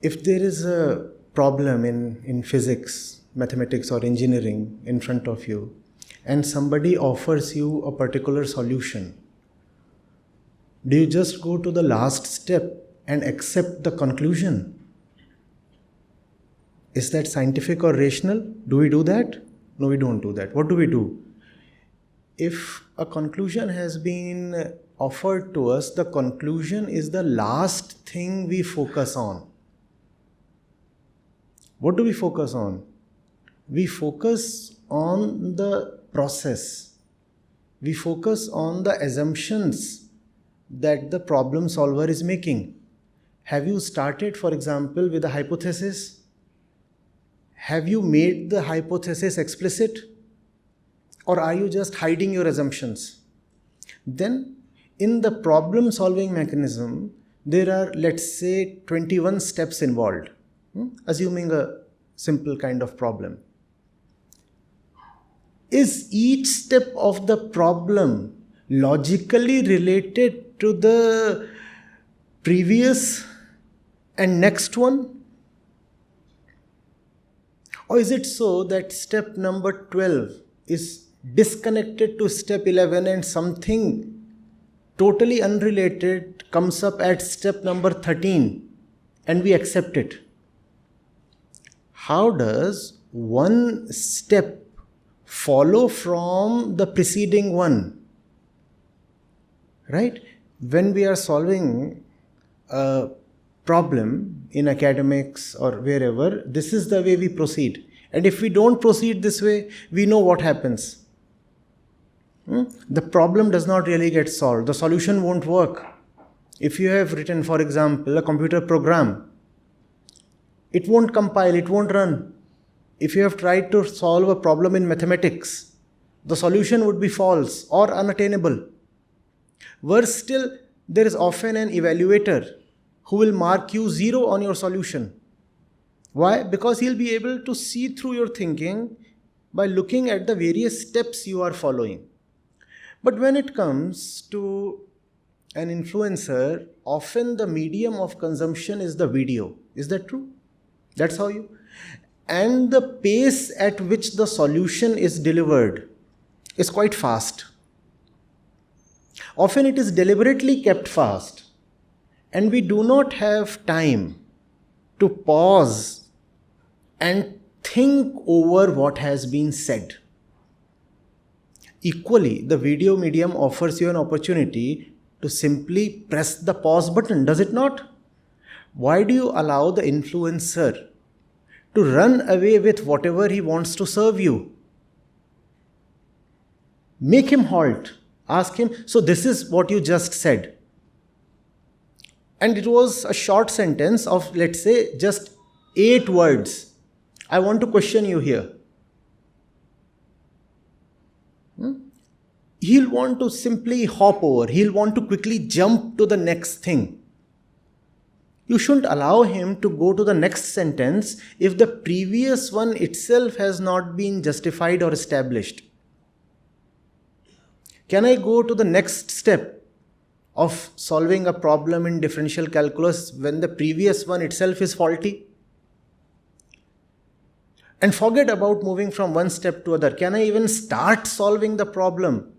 If there is a problem in physics, mathematics or engineering in front of you, and somebody offers you a particular solution, do you just go to the last step and accept the conclusion? Is that scientific or rational? Do we do that? No, we don't do that. What do we do? If a conclusion has been offered to us, the conclusion is the last thing we focus on. What do we focus on? We focus on the process. We focus on the assumptions that the problem solver is making. Have you started, for example, with a hypothesis? Have you made the hypothesis explicit? Or are you just hiding your assumptions? Then, in the problem solving mechanism, there are, let's say, 21 steps involved. Assuming a simple kind of problem. Is each step of the problem logically related to the previous and next one? Or is it so that step number 12 is disconnected to step 11 and something totally unrelated comes up at step number 13 and we accept it? How does one step follow from the preceding one? Right? When we are solving a problem in academics or wherever, this is the way we proceed. And if we don't proceed this way, we know what happens. The problem does not really get solved. The solution won't work. If you have written, for example, a computer program, it won't compile, it won't run. If you have tried to solve a problem in mathematics, the solution would be false or unattainable. Worse still, there is often an evaluator who will mark you 0 on your solution. Why? Because he'll be able to see through your thinking by looking at the various steps you are following. But when it comes to an influencer, often the medium of consumption is the video. Is that true? That's how you... And the pace at which the solution is delivered is quite fast. Often it is deliberately kept fast. And we do not have time to pause and think over what has been said. Equally, the video medium offers you an opportunity to simply press the pause button, does it not? Why do you allow the influencer to run away with whatever he wants to serve you? Make him halt. Ask him, so this is what you just said. And it was a short sentence of, let's say, just 8 words. I want to question you here. He'll want to simply hop over. He'll want to quickly jump to the next thing. You shouldn't allow him to go to the next sentence if the previous one itself has not been justified or established. Can I go to the next step of solving a problem in differential calculus when the previous one itself is faulty? And forget about moving from one step to other. Can I even start solving the problem?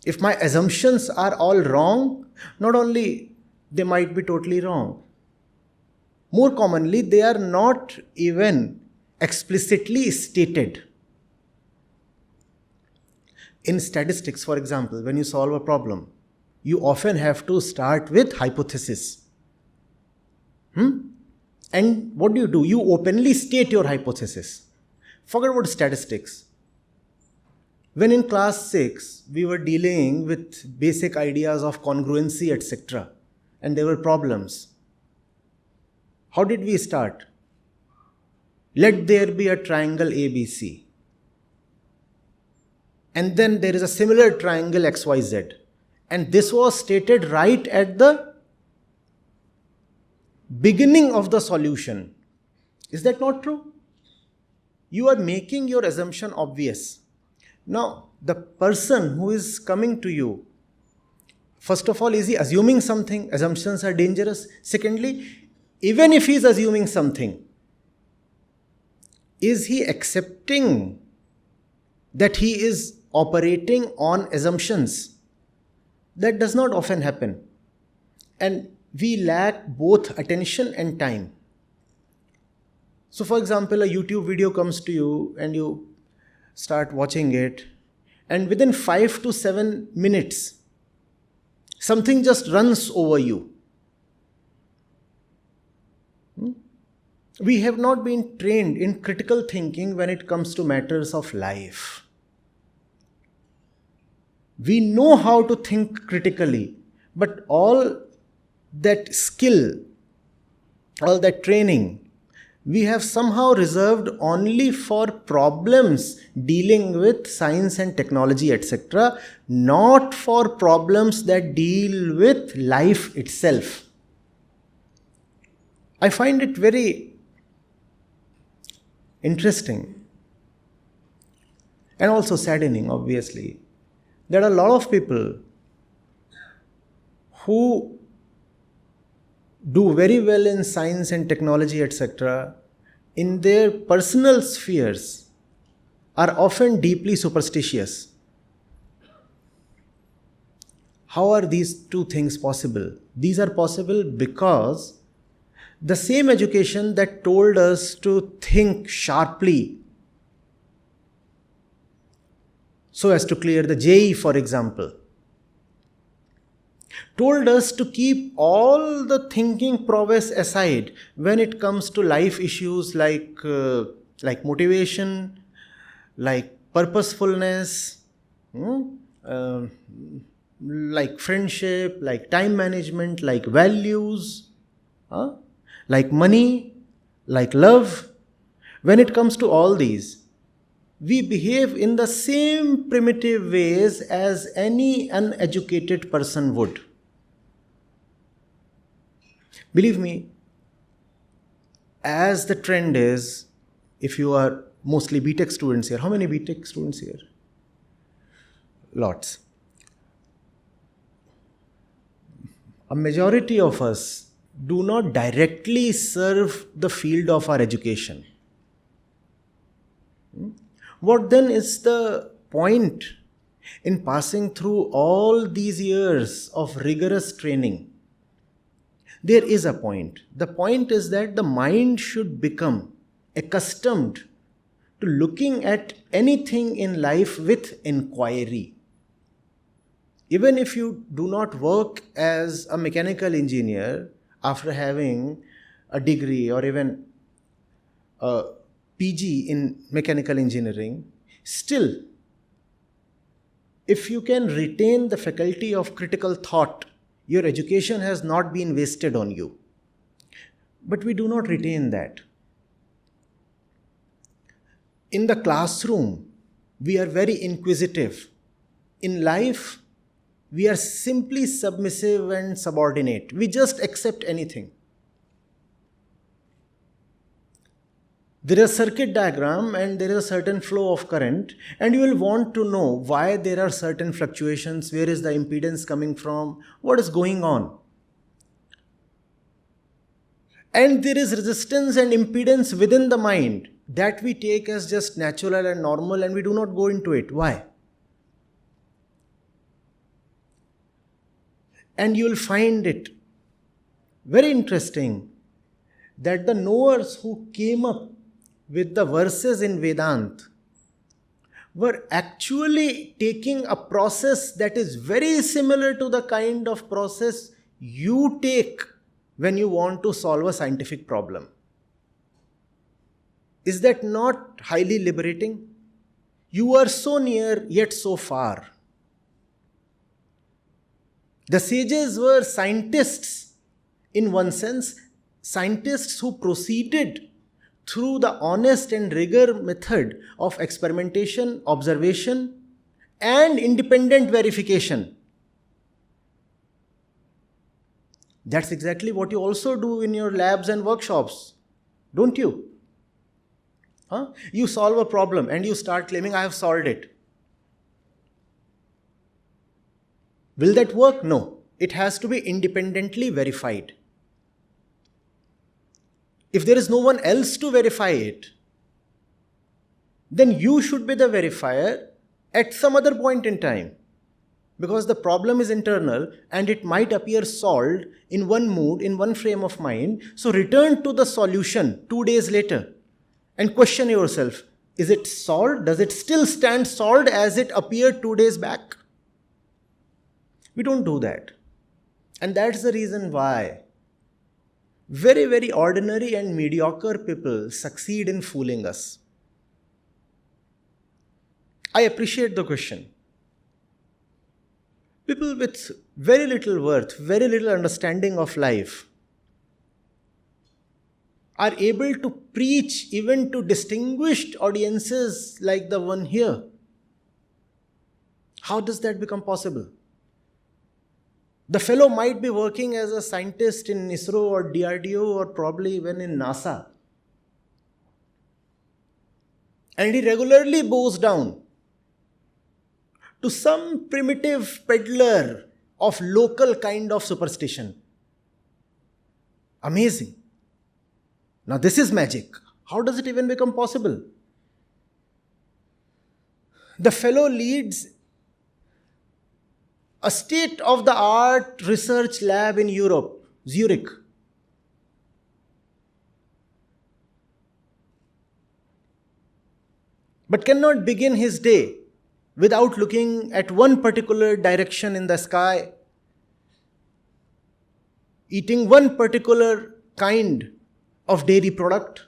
If my assumptions are all wrong, not only they might be totally wrong, more commonly they are not even explicitly stated. In statistics, for example, when you solve a problem, you often have to start with hypothesis. And what do? You openly state your hypothesis. Forget about statistics. When in class 6, we were dealing with basic ideas of congruency, etc. And there were problems. How did we start? Let there be a triangle ABC. And then there is a similar triangle XYZ. And this was stated right at the beginning of the solution. Is that not true? You are making your assumption obvious. Now, the person who is coming to you, first of all, is he assuming something? Assumptions are dangerous. Secondly, Even if he is assuming something, is he accepting that he is operating on assumptions? That does not often happen. And we lack both attention and time. So, for example, a YouTube video comes to you and you start watching it, and within 5 to 7 minutes, something just runs over you. We have not been trained in critical thinking when it comes to matters of life. We know how to think critically, but all that skill, all that training, we have somehow reserved only for problems dealing with science and technology, etc., not for problems that deal with life itself. I find it very interesting and also saddening, obviously. There are a lot of people who do very well in science and technology, etc., in their personal spheres are often deeply superstitious. How are these two things possible? These are possible because the same education that told us to think sharply so as to clear the JEE, for example, told us to keep all the thinking prowess aside when it comes to life issues like motivation, like purposefulness, like friendship, like time management, like values, like money, like love. When it comes to all these, we behave in the same primitive ways as any uneducated person would. Believe me, as the trend is, if you are mostly BTech students here, how many BTech students here? Lots. A majority of us do not directly serve the field of our education. What then is the point in passing through all these years of rigorous training? There is a point. The point is that the mind should become accustomed to looking at anything in life with inquiry. Even if you do not work as a mechanical engineer after having a degree or even a PG in mechanical engineering, still, if you can retain the faculty of critical thought, your education has not been wasted on you. But we do not retain that. In the classroom, we are very inquisitive. In life, we are simply submissive and subordinate. We just accept anything. There is a circuit diagram and there is a certain flow of current, and you will want to know why there are certain fluctuations, where is the impedance coming from, what is going on. And there is resistance and impedance within the mind that we take as just natural and normal, and we do not go into it. Why? And you will find it very interesting that the knowers who came up with the verses in Vedanta were actually taking a process that is very similar to the kind of process you take when you want to solve a scientific problem. Is that not highly liberating? You are so near yet so far. The sages were scientists in one sense, scientists who proceeded through the honest and rigor method of experimentation, observation, and independent verification. That's exactly what you also do in your labs and workshops, don't you? You solve a problem and you start claiming, I have solved it. Will that work? No. It has to be independently verified. If there is no one else to verify it, then you should be the verifier at some other point in time. Because the problem is internal and it might appear solved in one mood, in one frame of mind. So return to the solution 2 days later and question yourself, is it solved? Does it still stand solved as it appeared 2 days back? We don't do that. And that's the reason why very, very ordinary and mediocre people succeed in fooling us. I appreciate the question. People with very little worth, very little understanding of life are able to preach even to distinguished audiences like the one here. How does that become possible? The fellow might be working as a scientist in ISRO or DRDO or probably even in NASA. And he regularly bows down to some primitive peddler of local kind of superstition. Amazing. Now this is magic. How does it even become possible? The fellow leads a state-of-the-art research lab in Europe, Zurich. But cannot begin his day without looking at one particular direction in the sky, eating one particular kind of dairy product.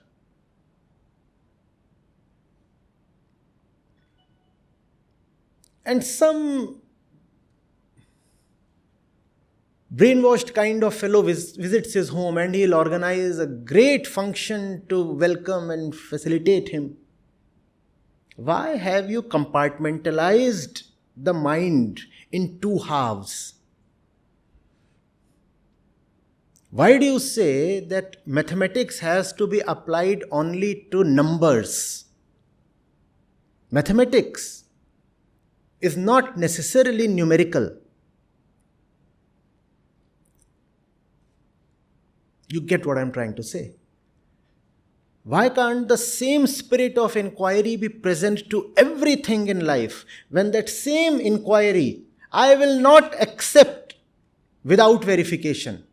And some brainwashed kind of fellow visits his home and he'll organize a great function to welcome and facilitate him. Why have you compartmentalized the mind in two halves? Why do you say that mathematics has to be applied only to numbers? Mathematics is not necessarily numerical. You get what I'm trying to say. Why can't the same spirit of inquiry be present to everything in life? When that same inquiry, I will not accept without verification.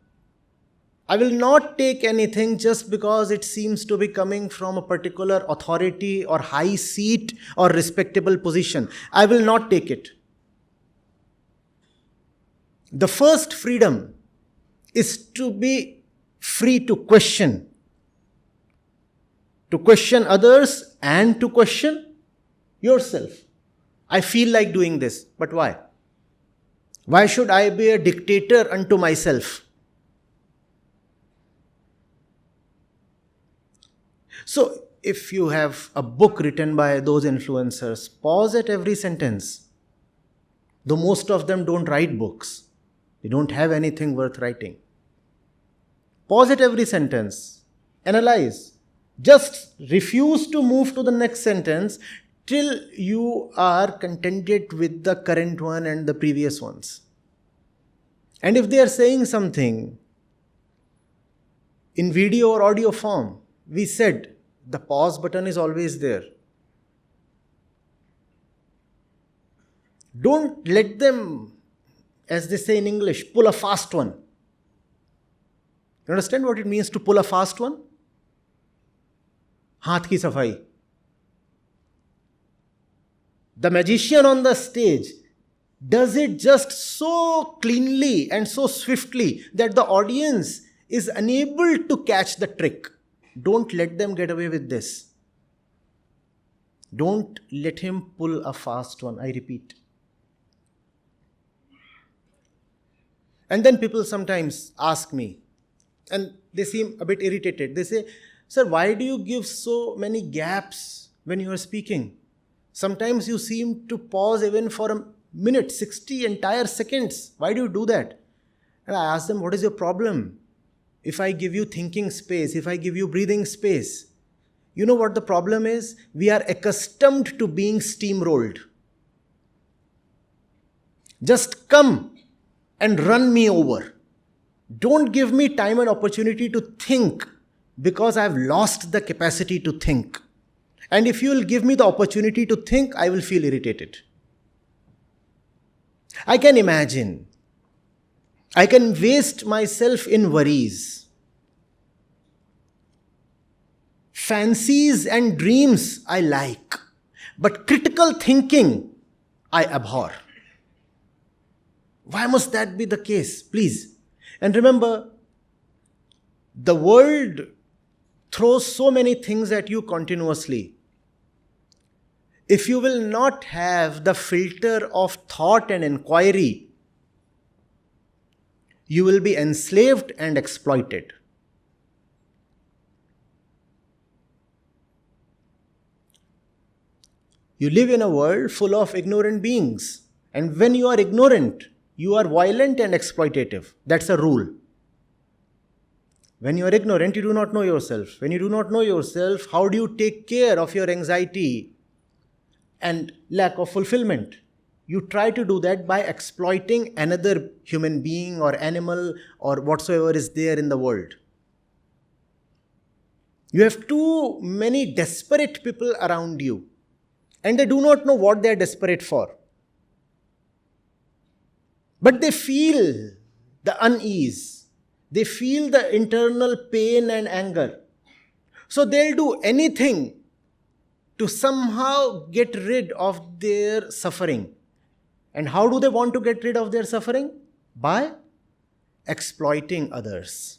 I will not take anything just because it seems to be coming from a particular authority or high seat or respectable position. I will not take it. The first freedom is to be free to question others and to question yourself. I feel like doing this, but why? Why should I be a dictator unto myself? So, if you have a book written by those influencers, pause at every sentence. Though most of them don't write books. They don't have anything worth writing. Pause at every sentence. Analyze. Just refuse to move to the next sentence till you are contented with the current one and the previous ones. And if they are saying something in video or audio form, we said the pause button is always there. Don't let them, as they say in English, pull a fast one. You understand what it means to pull a fast one? Haath ki safai. The magician on the stage does it just so cleanly and so swiftly that the audience is unable to catch the trick. Don't let them get away with this. Don't let him pull a fast one, I repeat. And then people sometimes ask me, and they seem a bit irritated. They say, sir, why do you give so many gaps when you are speaking? Sometimes you seem to pause even for a minute, 60 entire seconds. Why do you do that? And I ask them, what is your problem? If I give you thinking space, if I give you breathing space, you know what the problem is? We are accustomed to being steamrolled. Just come and run me over. Don't give me time and opportunity to think because I've lost the capacity to think. And if you will give me the opportunity to think, I will feel irritated. I can imagine. I can waste myself in worries. Fancies and dreams I like, but critical thinking I abhor. Why must that be the case? Please. And remember, the world throws so many things at you continuously. If you will not have the filter of thought and inquiry, you will be enslaved and exploited. You live in a world full of ignorant beings. And when you are ignorant, you are violent and exploitative. That's a rule. When you are ignorant, you do not know yourself. When you do not know yourself, how do you take care of your anxiety and lack of fulfillment? You try to do that by exploiting another human being or animal or whatsoever is there in the world. You have too many desperate people around you, and they do not know what they are desperate for. But they feel the unease. They feel the internal pain and anger. So they'll do anything to somehow get rid of their suffering. And how do they want to get rid of their suffering? By exploiting others.